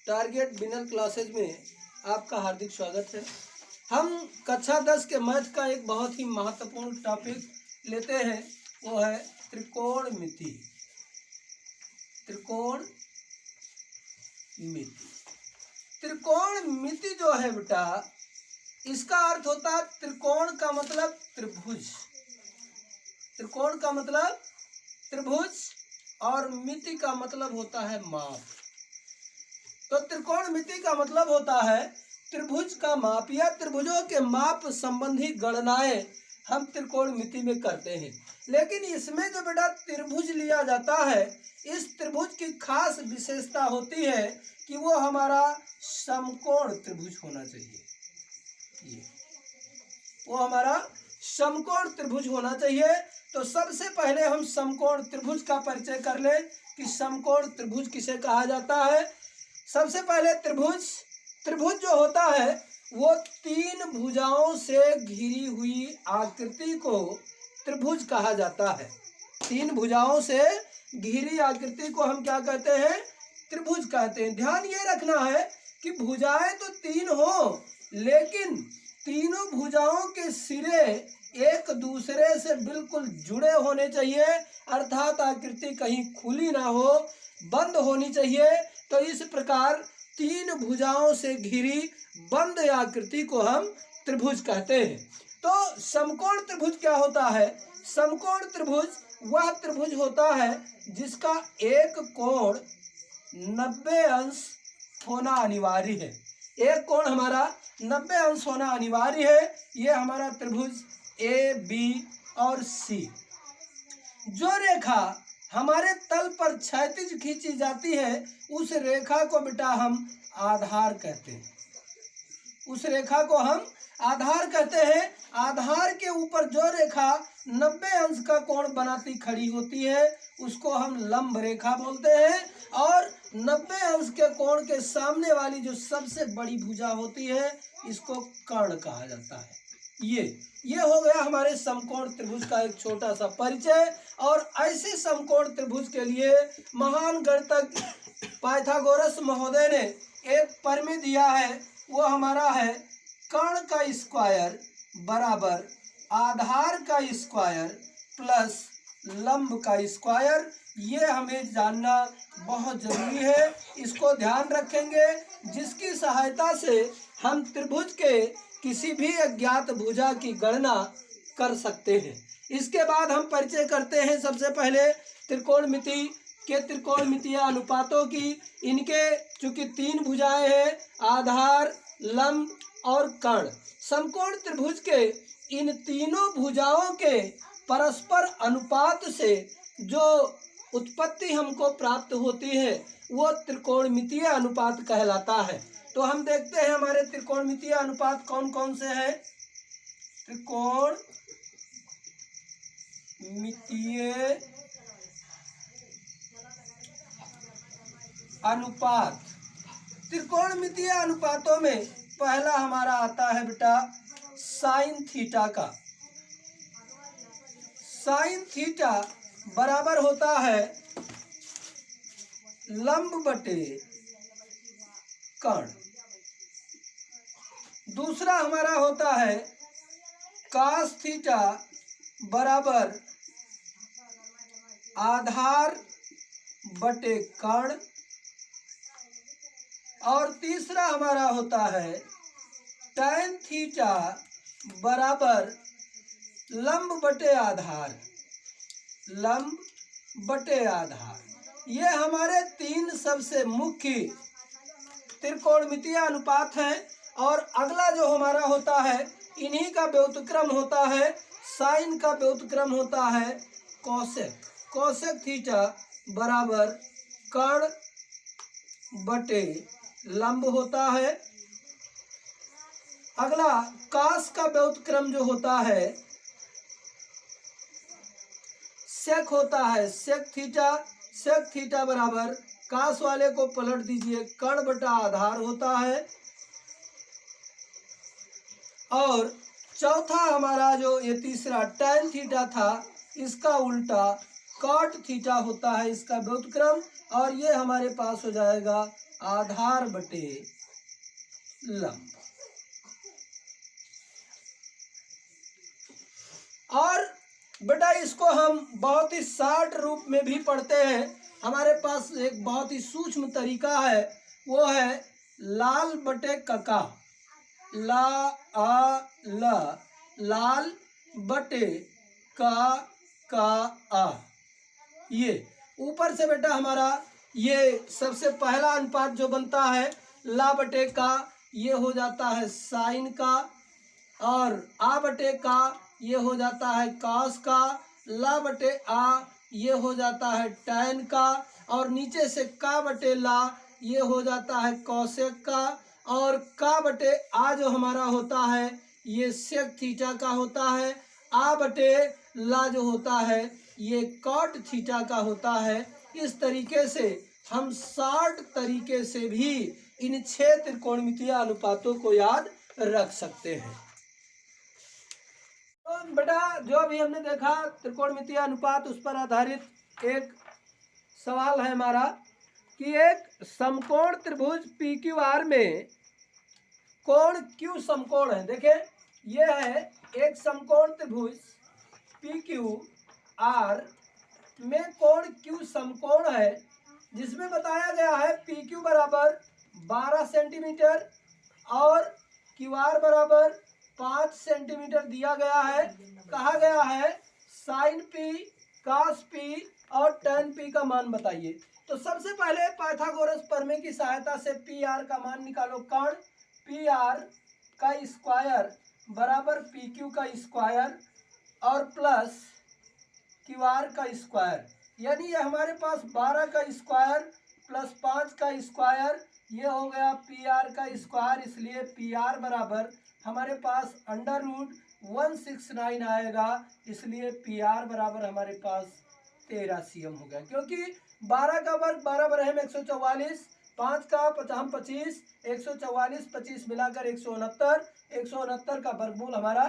Target winner classes में आपका हार्दिक स्वागत है। हम कक्षा 10 के मैथ का एक बहुत ही महत्वपूर्ण टॉपिक लेते हैं, वो है त्रिकोणमिति। त्रिकोणमिति जो है बेटा, इसका अर्थ होता है त्रिकोण का मतलब त्रिभुज। त्रिकोण का मतलब त्रिभुज और मिति का मतलब होता है माप। तो त्रिकोणमिति का मतलब होता है त्रिभुज का माप या त्रिभुजों के माप संबंधी गणनाएं हम त्रिकोणमिति में करते हैं। लेकिन इसमें जो बेटा त्रिभुज लिया जाता है, इस त्रिभुज की खास विशेषता होती है कि वो हमारा समकोण त्रिभुज होना चाहिए। वो हमारा समकोण त्रिभुज होना चाहिए। तो सबसे पहले हम समकोण त्रिभुज का परिचय कर लें कि समकोण त्रिभुज किसे कहा जाता है। सबसे पहले त्रिभुज जो होता है वो तीन भुजाओं से घिरी हुई आकृति को त्रिभुज कहा जाता है। तीन भुजाओं से घिरी आकृति को हम क्या कहते हैं? त्रिभुज कहते हैं। ध्यान ये रखना है कि भुजाएं तो तीन हो, लेकिन तीनों भुजाओं के सिरे एक दूसरे से बिल्कुल जुड़े होने चाहिए, अर्थात आकृति कहीं खुली ना हो, बंद होनी चाहिए। तो इस प्रकार तीन भुजाओं से घिरी बंद आकृति को हम त्रिभुज कहते हैं। तो समकोण त्रिभुज क्या होता है? समकोण त्रिभुज वह त्रिभुज होता है जिसका एक कोण 90 अंश होना अनिवार्य है। एक कोण हमारा 90 अंश होना अनिवार्य है। ये हमारा त्रिभुज ए, बी और सी। जो रेखा हमारे तल पर क्षैतिज खींची जाती है, उस रेखा को बेटा हम आधार कहते हैं। उस रेखा को हम आधार कहते हैं। आधार के ऊपर जो रेखा 90 अंश का कोण बनाती खड़ी होती है, उसको हम लंब रेखा बोलते हैं। और 90 अंश के कोण के सामने वाली जो सबसे बड़ी भुजा होती है, इसको कर्ण कहा जाता है। ये हो गया हमारे समकोण त्रिभुज का एक छोटा सा परिचय। और ऐसे समकोण त्रिभुज के लिए महान गणितज्ञ पाइथागोरस महोदय ने एक परिमेय दिया है, वो हमारा है कर्ण का स्क्वायर बराबर आधार का स्क्वायर प्लस लंब का स्क्वायर। ये हमें जानना बहुत जरूरी है, इसको ध्यान रखेंगे, जिसकी सहायता से हम त्रिभुज के किसी भी अज्ञात भुजा की गणना कर सकते हैं। इसके बाद हम परिचय करते हैं सबसे पहले त्रिकोणमिति के त्रिकोणमितीय अनुपातों की। इनके चूंकि तीन भुजाएं हैं, आधार, लंब और कर्ण। समकोण त्रिभुज के इन तीनों भुजाओं के परस्पर अनुपात से जो उत्पत्ति हमको प्राप्त होती है, वो त्रिकोणमितीय अनुपात कहलाता है। तो हम देखते हैं हमारे त्रिकोणमितीय अनुपात कौन कौन से हैं। त्रिकोणमितीय अनुपात। त्रिकोणमितीय अनुपातों में पहला हमारा आता है बेटा साइन थीटा का। साइन थीटा बराबर होता है लंब बटे कर्ण। दूसरा हमारा होता है कास थीटा बराबर आधार बटे कर्ण। और तीसरा हमारा होता है टैन थीटा बराबर लंब बटे आधार। लंब बटे आधार। ये हमारे तीन सबसे मुख्य त्रिकोणमितीय अनुपात हैं। और अगला जो हमारा होता है, इन्हीं का व्युत्क्रम होता है, साइन का व्युत्क्रम होता है कोसेक। कोसेक थीटा बराबर कर्ण बटे लंब होता है। अगला कास का व्युत्क्रम जो होता है सेक होता है सेक थीटा। सेक थीटा बराबर कास वाले को पलट दीजिए, कर्ण बटा आधार होता है। और चौथा हमारा जो ये तीसरा टैन थीटा था, इसका उल्टा कॉट थीटा होता है, इसका व्युत्क्रम। और ये हमारे पास हो जाएगा आधार बटे लंब। और बेटा इसको हम बहुत ही शॉर्ट रूप में भी पढ़ते हैं। हमारे पास एक बहुत ही सूक्ष्म तरीका है, वो है लाल बटे कका, ला आ ल, लाल बटे का आ। ये ऊपर से बेटा हमारा ये सबसे पहला अनुपात जो बनता है ला बटे का, ये हो जाता है साइन का, और आ बटे का ये हो जाता है कॉस का, ला बटे आ ये हो जाता है टैन का, और नीचे से का बटे ला ये हो जाता है कॉसेक का, और का बटे आ जो हमारा होता है ये सेक थीटा का होता है, आ बटे ला जो होता है ये कॉट थीटा का होता है। इस तरीके से हम शॉर्ट तरीके से भी इन 6 त्रिकोणमितीय अनुपातों को याद रख सकते हैं। तो बेटा जो अभी हमने देखा त्रिकोणमितीय अनुपात, उस पर आधारित एक सवाल है हमारा कि एक समकोण त्रिभुज PQR में कोण Q समकोण है। देखें ये है एक समकोण त्रिभुज PQR में कोण Q समकोण है, जिसमें बताया गया है PQ बराबर 12 सेंटीमीटर और QR बराबर 5 सेंटीमीटर दिया गया है। कहा गया है साइन P, cos P और tan P का मान बताइए। तो सबसे पहले पाइथागोरस प्रमेय की सहायता से PR का मान निकालो। कण PR का स्क्वायर बराबर PQ का स्क्वायर और प्लस QR का स्क्वायर, यानी ये हमारे पास 12 का स्क्वायर प्लस 5 का स्क्वायर, ये हो गया PR का स्क्वायर। इसलिए PR बराबर हमारे पास अंडर रूट 169 आएगा, इसलिए PR बराबर हमारे पास 13 cm हो गया। क्योंकि 12 का वर्ग 12 बरहे में 144, 5 का हम 25, 144 25 मिलाकर 169, 169 का वर्गमूल हमारा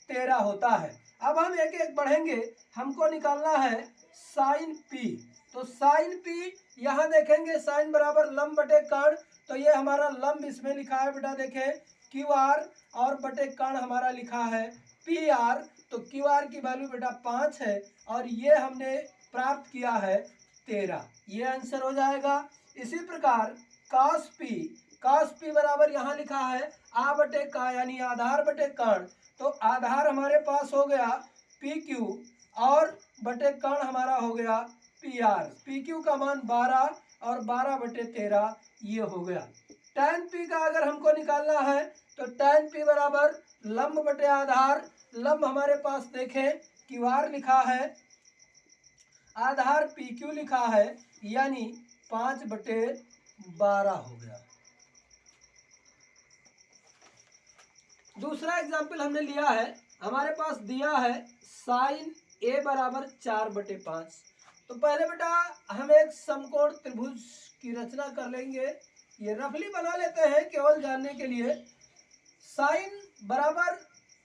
13 होता है। अब हम एक एक बढ़ेंगे, हमको निकालना है साइन P। तो साइन P यहाँ देखेंगे साइन बराबर लंब बटे कर्ण, तो ये हमारा लंब इसमें लिखा है बेटा, देखें QR और बटे कर्ण हमारा लिखा है PR। तो QR की वैल्यू बेटा 5 है और ये हमने प्राप्त किया है 13, ये आंसर हो जाएगा। इसी प्रकार cos P बराबर यहाँ लिखा है आ बटे का, यानी आधार बटे कर्ण। तो आधार हमारे पास हो गया PQ और बटे कर्ण हमारा हो गया PR। PQ का मान 12 और 12 बटे 13 ये हो गया। tan P का अगर हमको निकालना है तो tan P बराबर लंब बटे आधार, लंब हमारे पास देखें QR लिखा है, आधार PQ लिखा है, यानी 5 बटे 12 हो गया। दूसरा एग्जाम्पल हमने लिया है, हमारे पास दिया है साइन A बराबर 4 बटे 5। तो पहले बेटा हम एक समकोण त्रिभुज की रचना कर लेंगे, ये रफली बना लेते हैं केवल जानने के लिए। साइन बराबर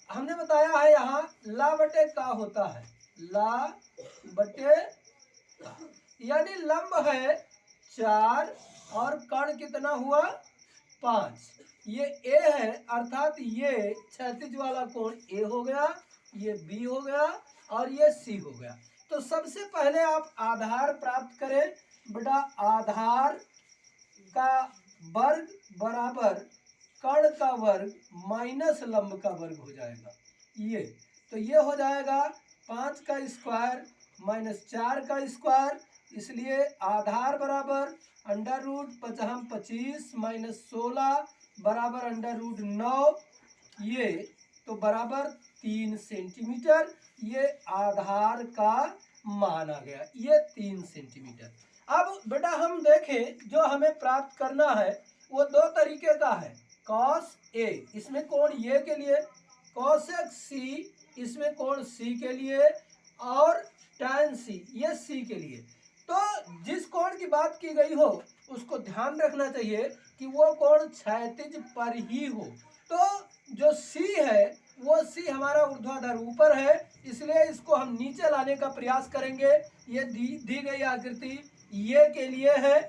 हमने बताया है यहाँ ला बटे का होता है, ला बटे का, यानी लंब है 4 और कर्ण कितना हुआ 5। ये A है, अर्थात ये क्षैतिज वाला कोण A हो गया, ये B हो गया और ये C हो गया। तो सबसे पहले आप आधार प्राप्त करें बेटा, आधार का वर्ग बराबर कर्ण का वर्ग माइनस लंब का वर्ग हो जाएगा ये। तो ये हो जाएगा 5 का स्क्वायर माइनस 4 का स्क्वायर, इसलिए आधार बराबर अंडर रूट 25 माइनस 16 बराबर अंडर रूट 9, ये तो बराबर 3 सेंटीमीटर। ये आधार का मान आ गया, ये 3 सेंटीमीटर। अब बेटा हम देखें जो हमें प्राप्त करना है वो दो तरीके का है। cos A इसमें कोण ये के लिए, cosec C इसमें कोण C के लिए, और tan C ये C के लिए। तो जिस कोण की बात की गई हो उसको ध्यान रखना चाहिए कि वो कोण क्षैतिज पर ही हो। तो जो C है वो C हमारा ऊर्ध्वाधर ऊपर है, इसलिए इसको हम नीचे लाने का प्रयास करेंगे। ये दी गई आकृति ये के लिए है,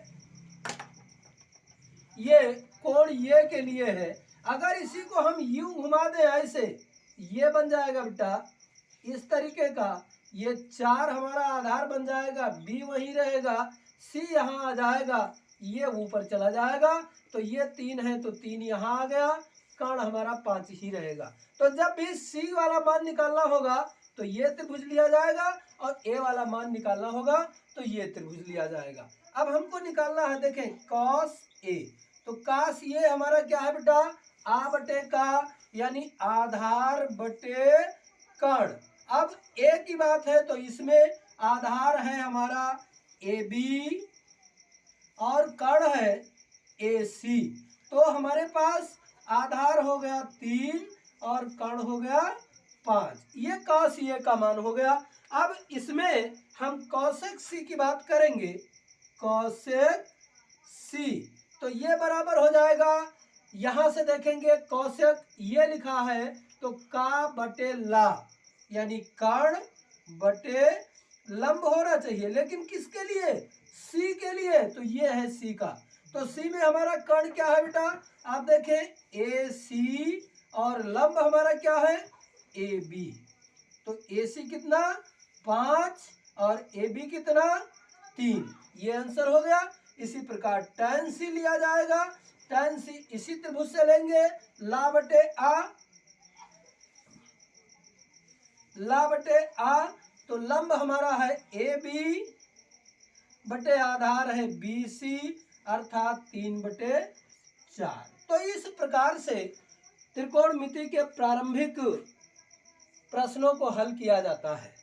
ये कोण ये के लिए है। अगर इसी को हम यूं घुमा दें ऐसे, ये बन जाएगा बेटा इस तरीके का, ये 4 हमारा आधार बन जाएगा, बी वहीं रहेगा, सी यहाँ आ जाएगा, ये ऊपर चला जाएगा, तो ये 3 है तो 3 यहाँ आ गया, कर्ण हमारा 5 ही रहेगा। तो जब भी सी वाला मान निकालना होगा तो ये त्रिभुज लिया जाएगा, और ए वाला मान निकालना होगा तो ये त्रिभुज लिया जाएगा। अब हमको निकालना है, देखें कॉस ए, तो कॉस ये हमारा क्या है बेटा, आ बटे का, यानी आधार बटे कर्ण। अब ए की बात है तो इसमें आधार है हमारा ए बी और कर्ण है ए सी, तो हमारे पास आधार हो गया 3 और कर्ण हो गया 5, ये कॉस ए का मान हो गया। अब इसमें हम कॉसेक सी की बात करेंगे, कॉसेक सी, तो ये बराबर हो जाएगा, यहां से देखेंगे कॉसेक ये लिखा है तो का बटे ला, यानी कर्ण बटे लंब होना चाहिए, लेकिन किसके लिए, सी के लिए, तो ये है सी का। तो सी में हमारा कर्ण क्या है बेटा, आप देखें ए सी, और लंब हमारा क्या है ए बी, तो ए सी कितना 5 और ए बी कितना 3, ये आंसर हो गया। इसी प्रकार tan सी लिया जाएगा, tan सी इसी त्रिभुज से लेंगे, ला बटे आ, तो लंब हमारा है ए बी बटे आधार है बी सी, अर्थात 3/4। तो इस प्रकार से त्रिकोणमिति के प्रारंभिक प्रश्नों को हल किया जाता है।